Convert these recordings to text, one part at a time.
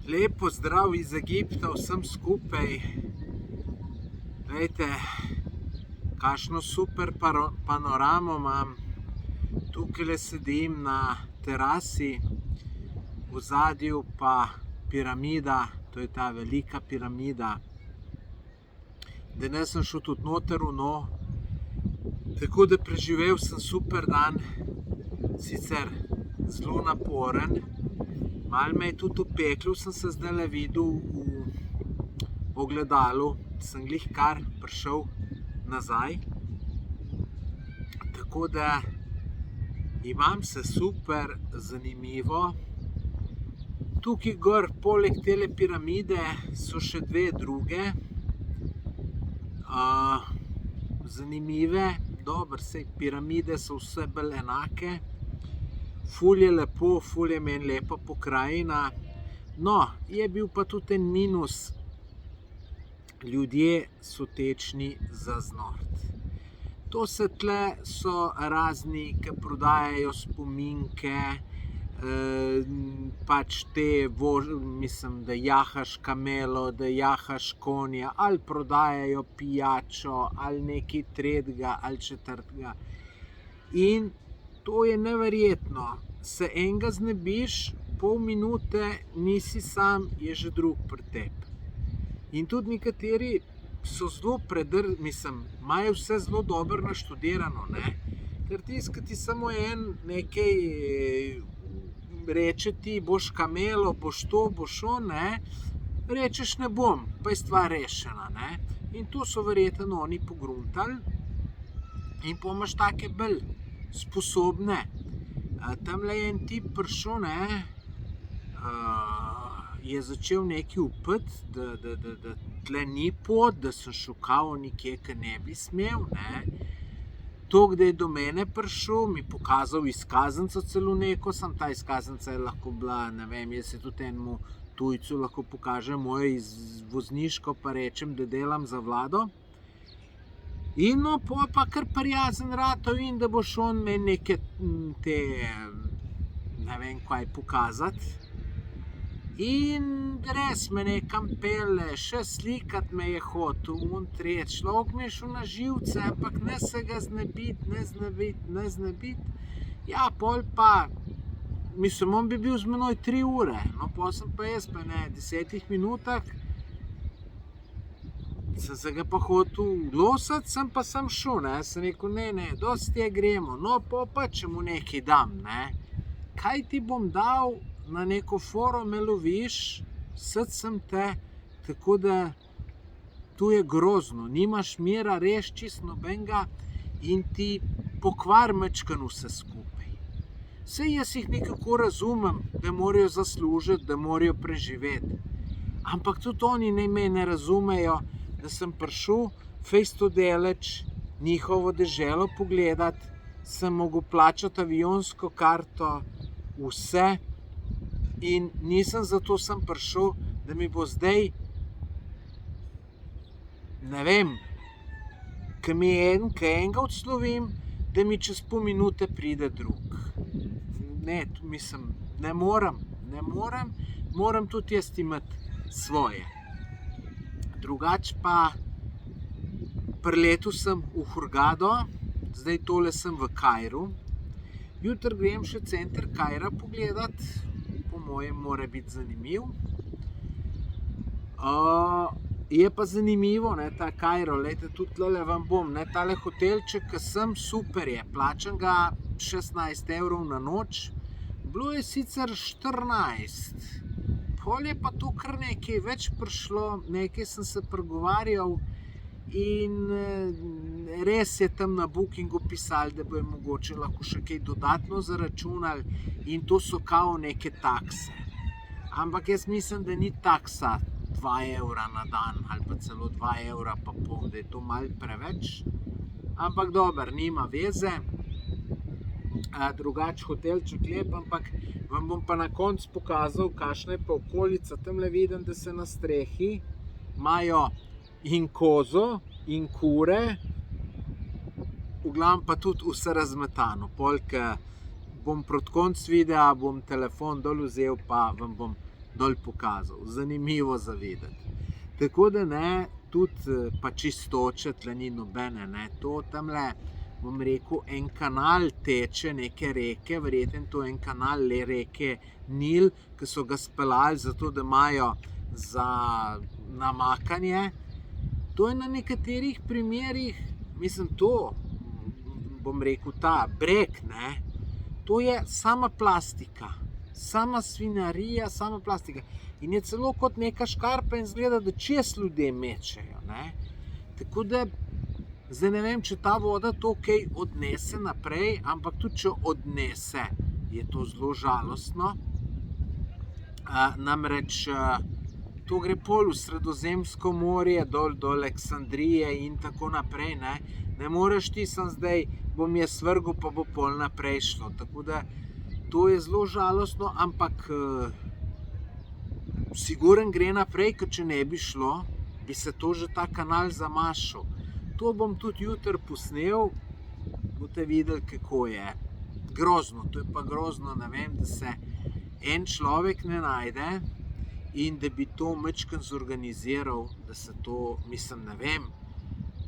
Lep pozdrav iz Egipta vsem skupaj. Glejte, kakšno super panoramo imam. Tukaj sedim na terasi, v ozadju pa piramida, to je ta velika piramida. Danes sem šel tudi noter v njo, tako da preživel sem super dan, sicer zelo naporen. Malo me je tudi upeklo, sem se zdajle videl v ogledalu, sem glih kar prišel nazaj. Tako da imam se super zanimivo. Tukaj gor, poleg tele piramide, so še dve druge. Zanimive, dobro, sej piramide so vse bolj enake. Ful je lepo, ful je meni lepa pokrajina. No, je bil pa tudi en minus. Ljudje so tečni za znort. To se tle so razni, ki prodajajo spominke, pač te, mislim, da jahaš kamelo, da jahaš konja, ali prodajajo pijačo, ali nekaj tretjega, ali četrtega. In to je neverjetno. Se enega znebiš, pol minute nisi sam, je že drug pri tebi. In tudi nekateri so zelo imajo vse zelo dobro naštudirano, ne. Ker tisti, ki ti samo nekaj reče ti, boš kamelo, boš to, boš to, ne, rečeš ne bom, pa je stvar rešena, ne. In to so verjetno oni pogruntali. In pa imaš take bolj sposobne. Tamle je en tip prišel, ne, je začel nekaj vpiti, da tle ni pot, da sem šel kao nekje, ki ne bi smel, ne. Toliko, da je do mene prišel, mi pokazal izkaznico celo neko, samo ta izkaznica je lahko bila, ne vem, jaz se tudi enemu tujcu lahko pokažem mojo vozniško, pa rečem, da delam za vlado. In no, pol pa kar prijazen ratal in da boš on meni neke te, ne vem kaj pokazati. In res me nekam pele, še slikat me je hotel, tretji. Človek mi je šel na živce, ampak ne se ga znebiti. Ja, pol pa, mislim, on bi bil z menoj 3 ure, no pol sem pa jaz pa ne, 10 minutah. Sem se ga pa hotel losati, sem pa sem šel, ne, sem rekel, ne, dosti je gremo, no pa če mu nekaj dam, ne. Kaj ti bom dal, na neko foro me loviš, sad sem te, tako da tu je grozno, nimaš mira, res čisto nobenega in ti pokvari majčkeno vse skupaj. Saj jaz jih nekako razumem, da morajo zaslužiti, da morajo preživeti, ampak tudi oni me ne razumejo, da sem prišel fejsto daleč njihovo deželo pogledati, sem mogel plačati avionsko karto, vse, in nisem zato sem prišel, da mi bo zdaj, ne vem, ke enega odslovim, da mi čez pol minute pride drug. Ne, mislim, ne morem, moram tudi jaz imeti svoje. Drugače pa priletel sem v Hurgado, zdaj tole sem v Kairu. Jutri grem še center Kaira pogledati, po mojem mora biti zanimiv. Je pa zanimivo, ne, ta Kairo, lejte, tudi tlele vam bom, ne, tale hotelček, ki sem, super je, plačam ga 16 € na noč, bilo je sicer 14. Pol je pa to kar nekaj več prišlo, nekaj sem se pregovarjal in res je tam na Bookingu pisali, da bojo mogoče lahko še kaj dodatno zaračunali in to so kao neke takse. Ampak jaz mislim, da ni taksa 2 € na dan ali pa celo 2,5 €, da je to malo preveč. Ampak dobro, nima veze. Drugače hotelček lep, ampak vam bom pa na koncu pokazal, kakšna je pa okolica. Tamle vidim, da se na strehi imajo in kozo in kure, v glavnem pa tudi vse razmetano. Pol, ke bom proti koncu videa, bom telefon dol vzel, pa vam bom dol pokazal. Zanimivo za videti. Tako da ne, tudi pa čistoče, tle ni nobene, ne, to tamle, bom rekel, en kanal teče, neke reke, verjetno to je en kanal reke Nil, ki so ga speljali zato, da imajo za namakanje. To je na nekaterih primerih, mislim, to, bom rekel, ta breg, ne, to je sama plastika, sama svinjarija, sama plastika. In je celo kot neka škarpa in zgleda, da čez ljudje mečejo, ne. Tako da, zdaj ne vem, če ta voda to kaj odnese naprej, ampak tudi če odnese, je to zelo žalostno. Namreč to gre pol v Sredozemsko morje, dol do Aleksandrije in tako naprej, ne. Ne moreš ti sem zdaj, bom jaz vrgel, pa bo pol naprej šlo. Tako da, to je zelo žalostno, ampak siguren gre naprej, ker če ne bi šlo, bi se to že ta kanal zamašal. To bom tudi jutri posnel, boste videli, kako je. Grozno, to je pa grozno, ne vem, da se en človek ne najde in da bi to majčkeno zorganiziral, da se to, mislim, ne vem,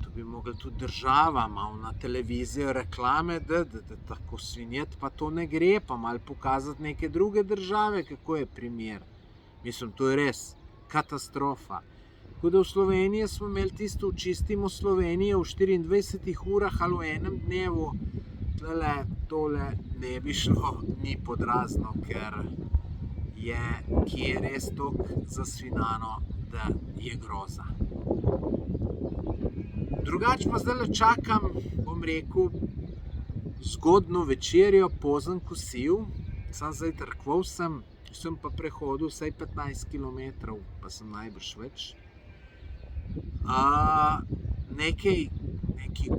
to bi mogla tudi država malo na televizijo reklame, da tako svinjeti pa to ne gre, pa malo pokazati neke druge države, kako je primer. Mislim, to je res katastrofa. Tako da v Sloveniji smo imeli tisto Očistimo Slovenijo v 24 urah ali v enem dnevu, tole ne bi šlo ni pod razno, ker je res toliko zasvinjano, da je groza. Drugače pa zdaj čakam, bom rekel, zgodno večerjo, pozen kosiv, sam zajtrkoval sem pa prehodil vsaj 15 km, pa sem najbrž več. Neki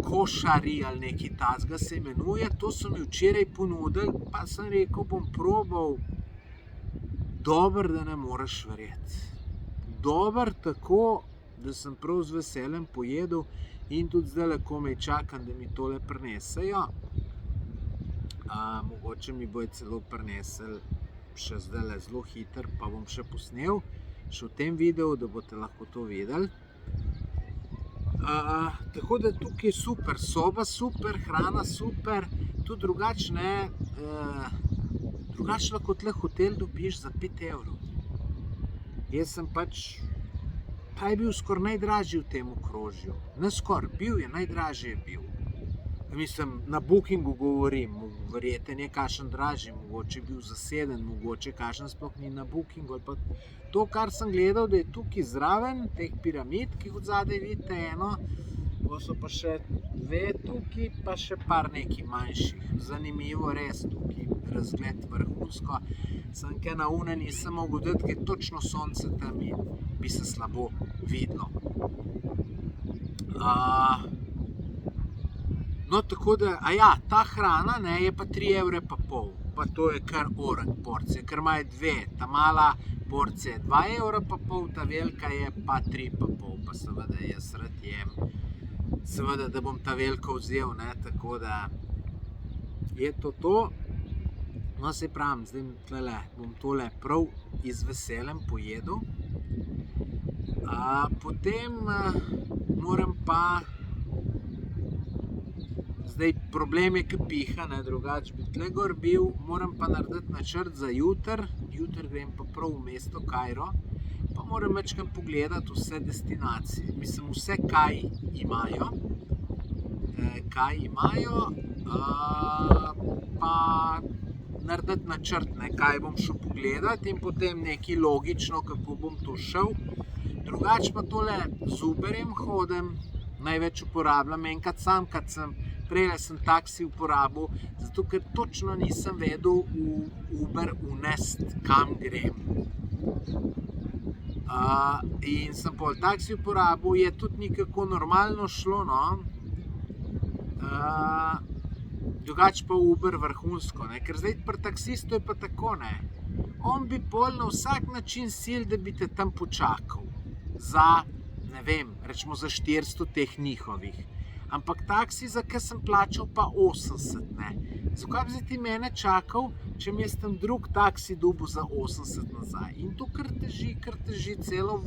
košari ali neki tazga se imenuje, to so mi včeraj ponudili, pa sem rekel, bom probal. Dober, da ne moreš verjeti. Dober tako, da sem prav z veseljem pojedel in tudi zdaj komaj čakam, da mi tole prinesejo. Mogoče mi bojo celo prinesli še zdaj zelo hiter, pa bom še posnel, še v tem videu, da boste lahko to videli. Tako da tukaj super, soba super, hrana super, tudi drugače ne, drugače lahko tle hotel dobiš za 5 evrov. Jaz sem pa je bil skoraj najdražji v tem okrožju. Ne skoraj, najdražji je bil. Mislim, na Bookingu govorim, verjetno je kakšen dražji, mogoče je bil zaseden, mogoče kakšen sploh ni na Bookingu. Ali pa to, kar sem gledal, da je tukaj zraven teh piramid, ki od zadaj vidite eno, pa so pa še 2 tukaj, pa še par nekih manjših. Zanimivo res tukaj, razgled vrhunsko. Sem kaj na une nisem mogel dati, ker je točno sonce tam in bi se slabo videlo. No, tako da, ta hrana je pa 3,5 evra, pa to je kar orek porcija, ker imajo 2, ta mala porcija je 2,5 evra, ta velika je pa 3,5, pa seveda jaz rad jem, seveda, da bom ta veliko vzel, tako da je to. No, se pravim, zdaj bom tole prav iz veseljem pojedel, potem moram pa. Zdaj, problem je, ki piha, drugače bi tle gor bil, moram pa narediti načrt za jutri. Jutri grem pa prav v mesto Kairo, pa moram majčkeno pogledati vse destinacije. Mislim, vse, kaj imajo, pa narediti načrt, kaj bom šel pogledati in potem nekaj logično, kako bom to šel. Drugače pa tole z Uberjem hodim, največ uporabljam enkrat sam, prej sem taksi uporabil, zato ker točno nisem vedel v Uber unesti, kam grem. In sem pol taksi uporabil, je tudi nekako normalno šlo, no. Drugače pa Uber vrhunsko, ker zdaj pri taksistu je pa tako, on bi pol na vsak način sil, da bi te tam počakal. Za, ne vem, rečemo za 400 teh njihovih. Ampak taksi, za kaj sem plačal pa 80, ne. Zakaj bi zdaj ti mene čakal, če mi jaz tam drug taksi dobil za 80 nazaj? In to kar teži celo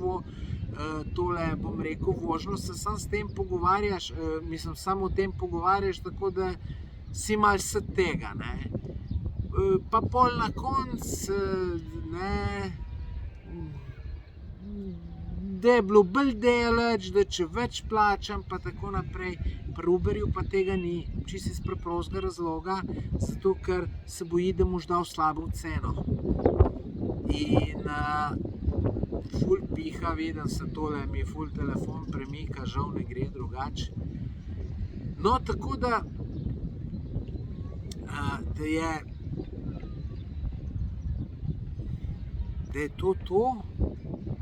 tole, bom rekel, vožnjo, se sam s tem pogovarjaš, samo o tem pogovarjaš, tako da si malo se tega, ne. Pa pol na konc, ne, da je bilo bolj daleč, da če več plačam, pa tako naprej. Pri Uberju pa tega ni, čisto iz preprostega razloga, zato ker se boji, da boš dal slabo ceno. In ful piha, vidim se tole, mi ful telefon premika, žal ne gre drugače. No, tako da je to,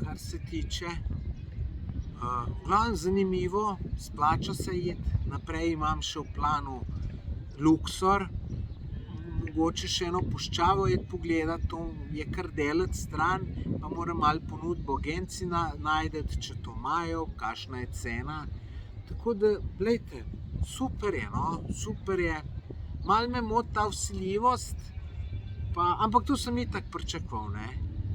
kar se tiče. V glavnem zanimivo, splača se iti, naprej imam še v planu Luxor, mogoče še eno puščavo iti pogledati, to je kar daleč stran, pa moram malo ponudbo agencij najdeti, če to imajo, kakšna je cena. Tako da, glejte, super je, no, super je. Malo me moti ta vsiljivost, ampak to sem itak pričakoval, ne.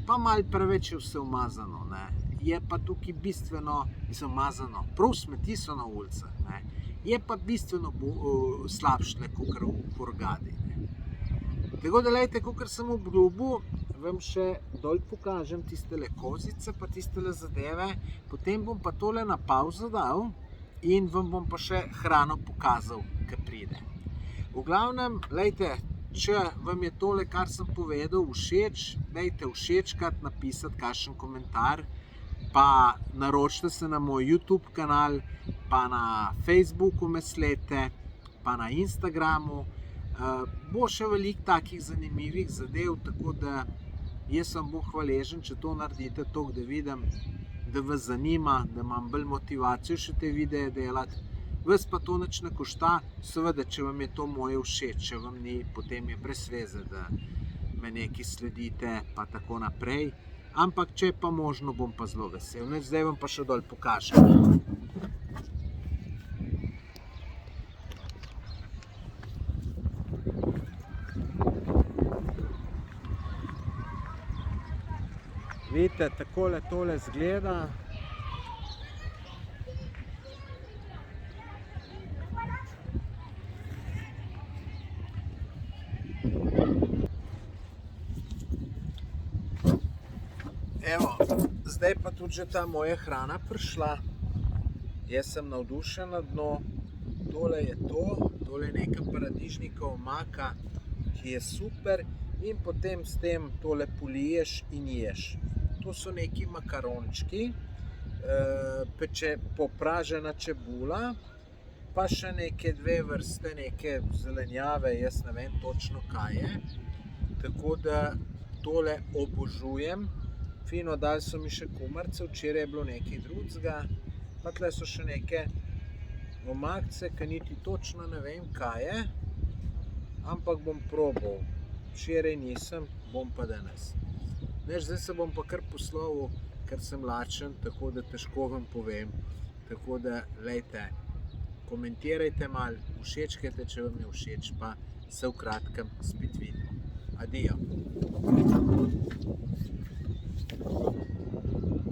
Pa malo preveč je vse umazano, ne. Je pa tukaj bistveno, umazano, prav smeti so na ulicah, ne. Je pa bistveno slabše, kakor v Hurgadi, ne. Tako da, glejte, kakor sem obljubil, vam še dol pokažem tistele kozice, pa tistele zadeve, potem bom pa tole na pauzo dal in vam bom pa še hrano pokazal, ko pride. V glavnem, glejte, če vam je tole, kar sem povedal, všeč, dajte všečkat, napisati kakšen komentar, pa naročite se na moj YouTube kanal, pa na Facebooku me sledite, pa na Instagramu. Bo še veliko takih zanimivih zadev, tako da jaz vam bom hvaležen, če to naredite, toliko da vidim, da vas zanima, da imam bolj motivacijo še te videe delati. Vas pa to nič ne košta, seveda, če vam je to moje všeč, če vam ni, potem je brez veze, da me nekaj sledite, pa tako naprej. Ampak, če je pa možno, bom pa zelo vesel. Zdaj vam pa še dol pokažem. Vidite, takole tole izgleda. Evo, zdaj pa tudi že ta moja hrana prišla. Jaz sem navdušen nad njo. Tole je to, tole je neka paradižnikova omaka, ki je super, in potem s tem tole poliješ in ješ. To so neki makarončki, popražena čebula, pa še neke dve vrste, neke zelenjave, jaz ne vem točno kaj je. Tako da tole obožujem. Fino, dali so mi še kumarice, včeraj je bilo nekaj drugega, pa tle so še neke omakce, ki niti točno ne vem kaj je, ampak bom probal. Včeraj nisem, bom pa danes. Zdaj se bom pa kar poslovil, ker sem lačen, tako da težko vam povem. Tako da, glejte, komentirajte malo, všečkajte, če vam je všeč, pa se v kratkem spet vidimo. Adijo.